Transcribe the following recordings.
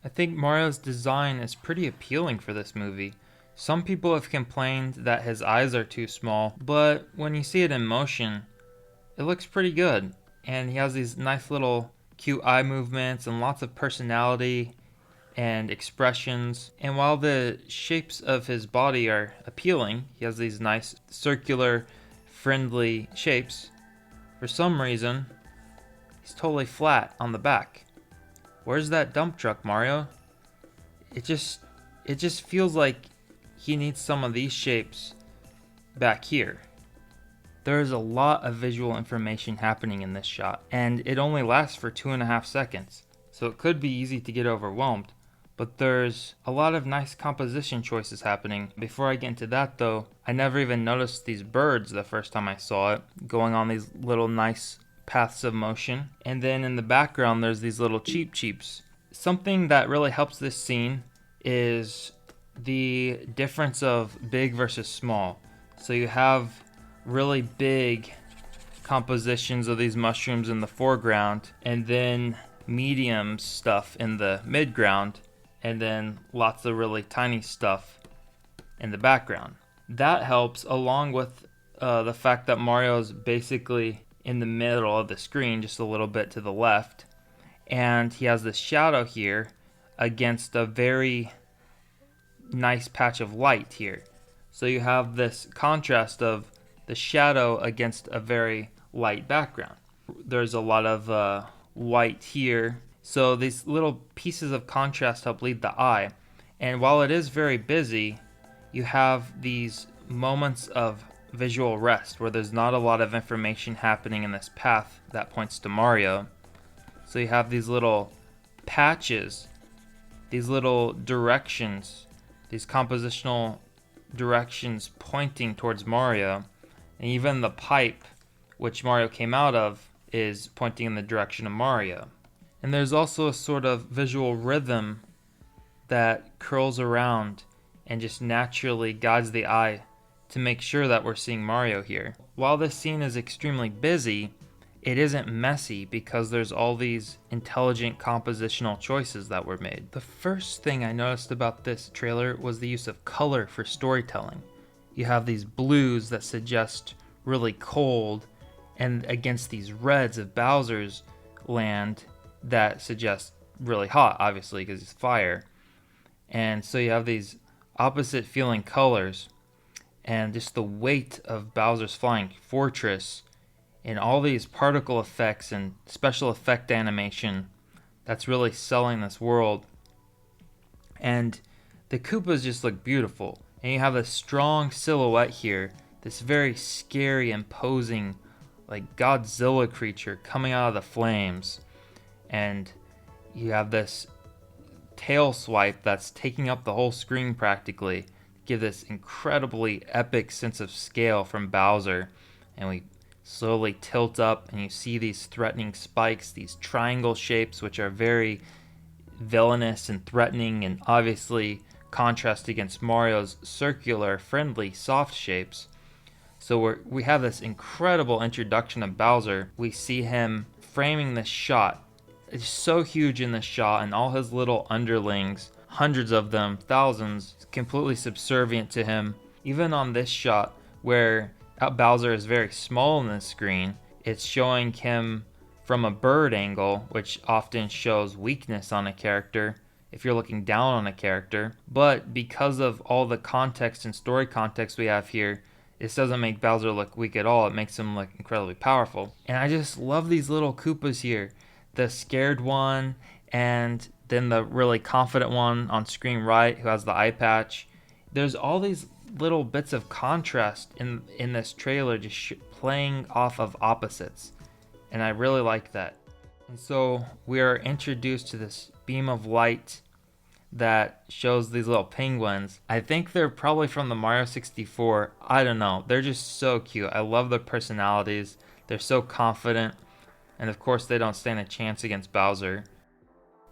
I think Mario's design is pretty appealing for this movie. Some people have complained that his eyes are too small, but when you see it in motion, it looks pretty good. And he has these nice little cute eye movements and lots of personality and expressions. And while the shapes of his body are appealing, he has these nice circular, friendly shapes. For some reason, he's totally flat on the back. Where's that dump truck, Mario? It just it just feels like he needs some of these shapes back here. There is a lot of visual information happening in this shot, and it only lasts for 2.5 seconds, so it could be easy to get overwhelmed. But there's a lot of nice composition choices happening. Before I get into that though, I never even noticed these birds the first time I saw it, going on these little nice paths of motion. And then in the background there's these little cheep cheeps. Something that really helps this scene is the difference of big versus small. So you have really big compositions of these mushrooms in the foreground, and then medium stuff in the midground, and then lots of really tiny stuff in the background. That helps, along with the fact that Mario's basically in the middle of the screen, just a little bit to the left, and he has this shadow here against a very nice patch of light here. So you have this contrast of the shadow against a very light background. There's a lot of white here. So these little pieces of contrast help lead the eye. And while it is very busy, you have these moments of visual rest where there's not a lot of information happening in this path that points to Mario. So you have these little patches, these little directions, these compositional directions pointing towards Mario. And even the pipe which Mario came out of is pointing in the direction of Mario. And there's also a sort of visual rhythm that curls around and just naturally guides the eye to make sure that we're seeing Mario here. While this scene is extremely busy, it isn't messy because there's all these intelligent compositional choices that were made. The first thing I noticed about this trailer was the use of color for storytelling. You have these blues that suggest really cold, and against these reds of Bowser's land that suggest really hot, obviously, because it's fire. And so you have these opposite feeling colors, and just the weight of Bowser's flying fortress, and all these particle effects and special effect animation that's really selling this world. And the Koopas just look beautiful. And you have a strong silhouette here, this very scary, imposing, like Godzilla creature coming out of the flames. And you have this tail swipe that's taking up the whole screen practically, to give this incredibly epic sense of scale from Bowser. And we slowly tilt up and you see these threatening spikes, these triangle shapes, which are very villainous and threatening, and obviously contrast against Mario's circular, friendly, soft shapes. So we have this incredible introduction of Bowser. We see him framing this shot. It's so huge in this shot, and all his little underlings, hundreds of them, thousands, completely subservient to him. Even on this shot, where Bowser is very small in the screen, it's showing him from a bird angle, which often shows weakness on a character if you're looking down on a character. But because of all the context and story context we have here, this doesn't make Bowser look weak at all. It makes him look incredibly powerful. And I just love these little Koopas here. The scared one, and then the really confident one on screen right who has the eye patch. There's all these little bits of contrast in this trailer, just playing off of opposites, and I really like that. And so we are introduced to this beam of light that shows these little penguins. I think they're probably from the Mario 64. I don't know. They're just so cute. I love their personalities. They're so confident, and of course they don't stand a chance against Bowser.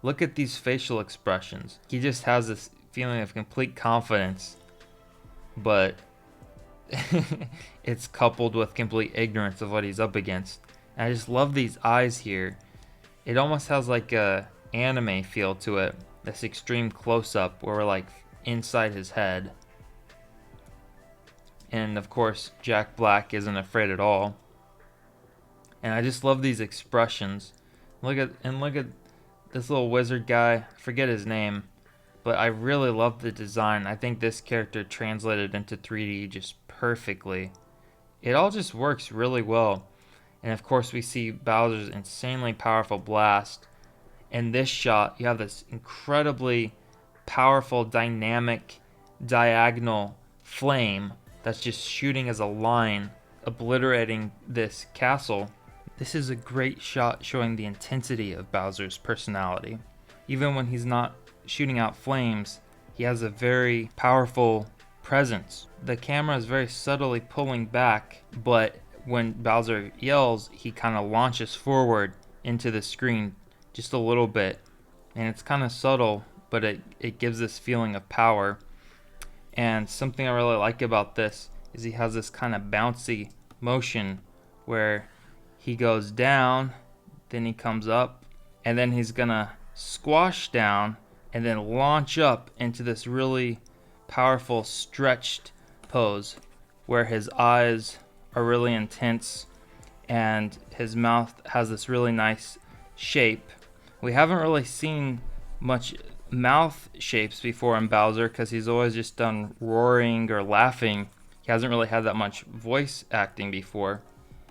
Look at these facial expressions. He just has this feeling of complete confidence, but it's coupled with complete ignorance of what he's up against. And I just love these eyes here. It almost has like a anime feel to it. this extreme close-up where we're like inside his head. And of course, Jack Black isn't afraid at all. And I just love these expressions. Look at this little wizard guy. I forget his name, but I really love the design. I think this character translated into 3D just perfectly. It all just works really well. And of course, we see Bowser's insanely powerful blast. In this shot, you have this incredibly powerful, dynamic, diagonal flame that's just shooting as a line, obliterating this castle. This is a great shot showing the intensity of Bowser's personality. Even when he's not shooting out flames, he has a very powerful presence. The camera is very subtly pulling back, but when Bowser yells, he kind of launches forward into the screen just a little bit. And it's kind of subtle, but it gives this feeling of power. And something I really like about this is he has this kind of bouncy motion where he goes down, then he comes up, and then he's gonna squash down and then launch up into this really powerful stretched pose where his eyes are really intense and his mouth has this really nice shape. We haven't really seen much mouth shapes before in Bowser because he's always just done roaring or laughing. He hasn't really had that much voice acting before.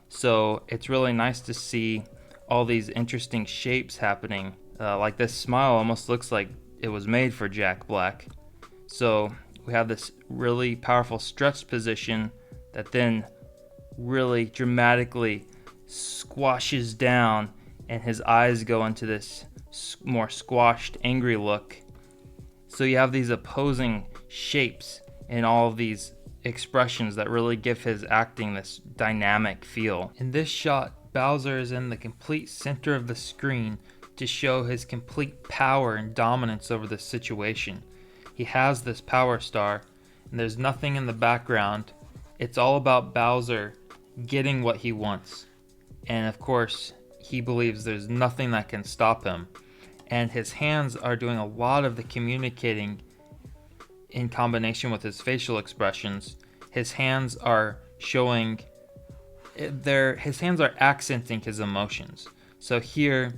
So it's really nice to see all these interesting shapes happening. Like this smile almost looks like it was made for Jack Black. So we have this really powerful stretched position that then really dramatically squashes down and his eyes go into this more squashed, angry look. So you have these opposing shapes in all of these expressions that really give his acting this dynamic feel. In this shot, Bowser is in the complete center of the screen to show his complete power and dominance over the situation. He has this power star, and there's nothing in the background. It's all about Bowser getting what he wants. And of course, he believes there's nothing that can stop him. And his hands are doing a lot of the communicating in combination with his facial expressions. His hands are showing his hands are accenting his emotions. So here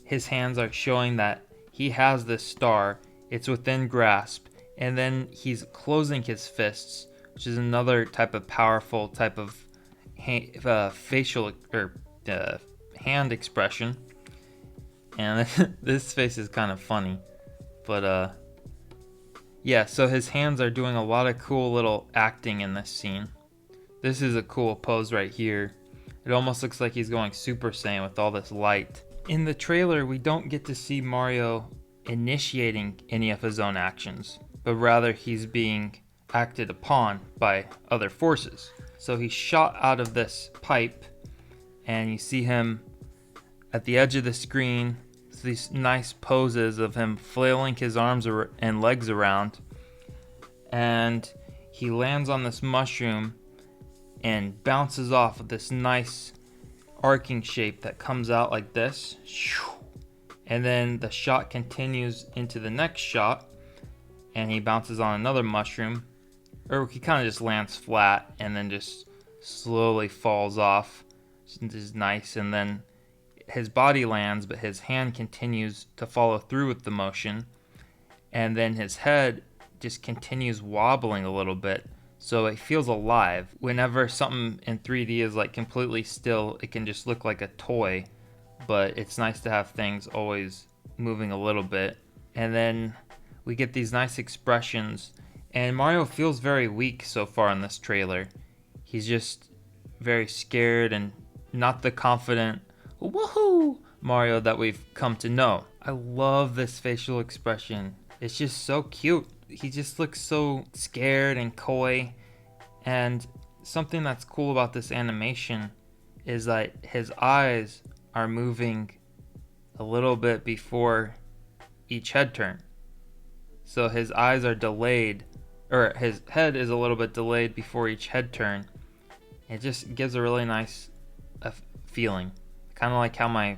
his hands are showing that he has this star, it's within grasp, and then he's closing his fists, which is another type of powerful type of facial or hand expression. And this face is kind of funny, but yeah, so his hands are doing a lot of cool little acting in this scene. This is a cool pose right here. It almost looks like he's going Super Saiyan with all this light. In the trailer, we don't get to see Mario initiating any of his own actions, but rather he's being acted upon by other forces. So he's shot out of this pipe, and you see him at the edge of the screen. So these nice poses of him flailing his arms and legs around, and he lands on this mushroom and bounces off with this nice arcing shape that comes out like this. And then the shot continues into the next shot, and he bounces on another mushroom, or he kind of just lands flat and then just slowly falls off. This is nice. And then his body lands, but his hand continues to follow through with the motion, and then his head just continues wobbling a little bit, so it feels alive. Whenever something in 3D is like completely still, it can just look like a toy, but it's nice to have things always moving a little bit. And then we get these nice expressions, and Mario feels very weak so far in this trailer. He's just very scared and not the confident woohoo Mario that we've come to know. I love this facial expression. It's just so cute. He just looks so scared and coy. And something that's cool about this animation is that his eyes are moving a little bit before each head turn. So his eyes are delayed, or his head is a little bit delayed before each head turn. It just gives a really nice feeling. Kind of like how my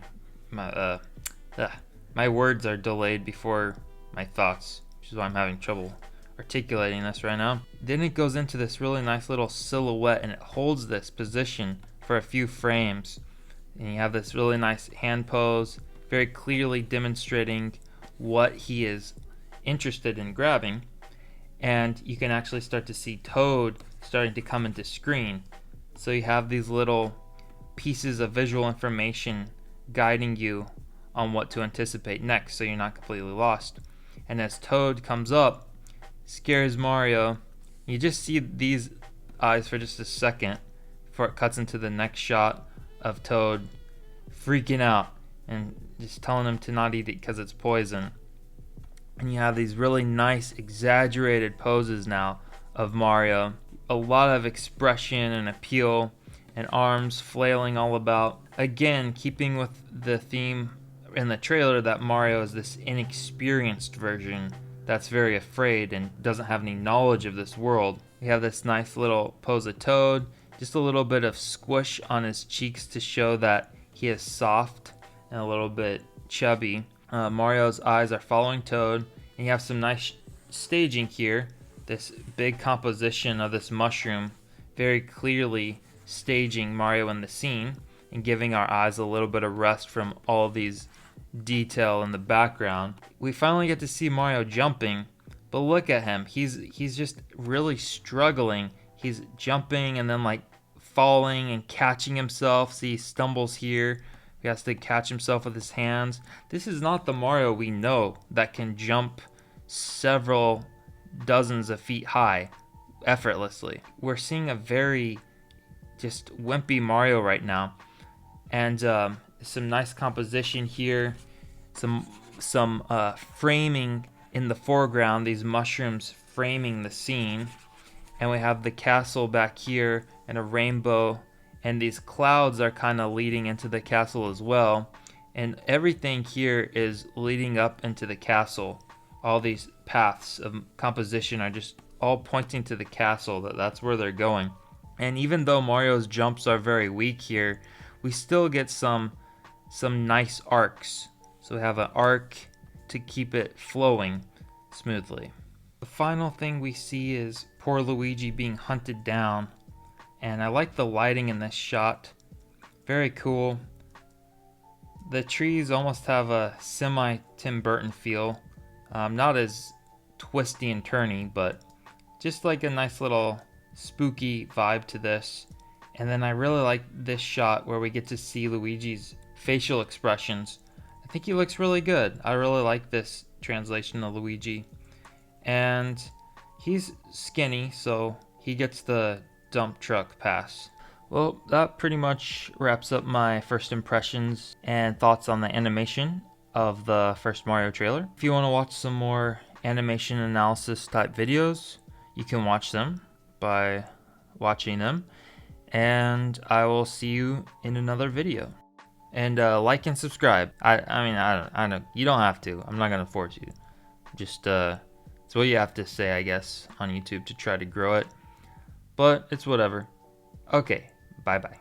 words are delayed before my thoughts, which is why I'm having trouble articulating this right now. Then it goes into this really nice little silhouette, and it holds this position for a few frames. And you have this really nice hand pose, very clearly demonstrating what he is interested in grabbing. And you can actually start to see Toad starting to come into screen. So you have these little pieces of visual information guiding you on what to anticipate next, so you're not completely lost. And as Toad comes up, scares Mario, you just see these eyes for just a second before it cuts into the next shot of Toad freaking out and just telling him to not eat it because it's poison. And you have these really nice exaggerated poses now of Mario, a lot of expression and appeal, and arms flailing all about, again keeping with the theme in the trailer that Mario is this inexperienced version that's very afraid and doesn't have any knowledge of this world. We have this nice little pose of Toad, just a little bit of squish on his cheeks to show that he is soft and a little bit chubby. Mario's eyes are following Toad, and you have some nice staging here. This big composition of this mushroom very clearly staging Mario in the scene and giving our eyes a little bit of rest from all these detail in the background. We finally get to see Mario jumping, but look at him. He's just really struggling. He's jumping and then like falling and catching himself. See, he stumbles here. He has to catch himself with his hands. This is not the Mario we know that can jump several dozens of feet high effortlessly. We're seeing a very just wimpy Mario right now. And some nice composition here, some framing in the foreground, these mushrooms framing the scene, and we have the castle back here and a rainbow, and these clouds are kind of leading into the castle as well, and everything here is leading up into the castle. All these paths of composition are just all pointing to the castle, that's where they're going. And even though Mario's jumps are very weak here, we still get some nice arcs. So we have an arc to keep it flowing smoothly. The final thing we see is poor Luigi being hunted down. And I like the lighting in this shot. Very cool. The trees almost have a semi-Tim Burton feel. Not as twisty and turny, but just like a nice little spooky vibe to this. And then I really like this shot where we get to see Luigi's facial expressions. I think he looks really good. I really like this translation of Luigi. And he's skinny, so he gets the dump truck pass. Well, that pretty much wraps up my first impressions and thoughts on the animation of the first Mario trailer. If you want to watch some more animation analysis type videos, you can watch them by watching them. And I will see you in another video. And like and subscribe. I don't. You don't have to. I'm not gonna force you. Just it's what you have to say, I guess, on YouTube to try to grow it. But it's whatever. Okay. Bye bye.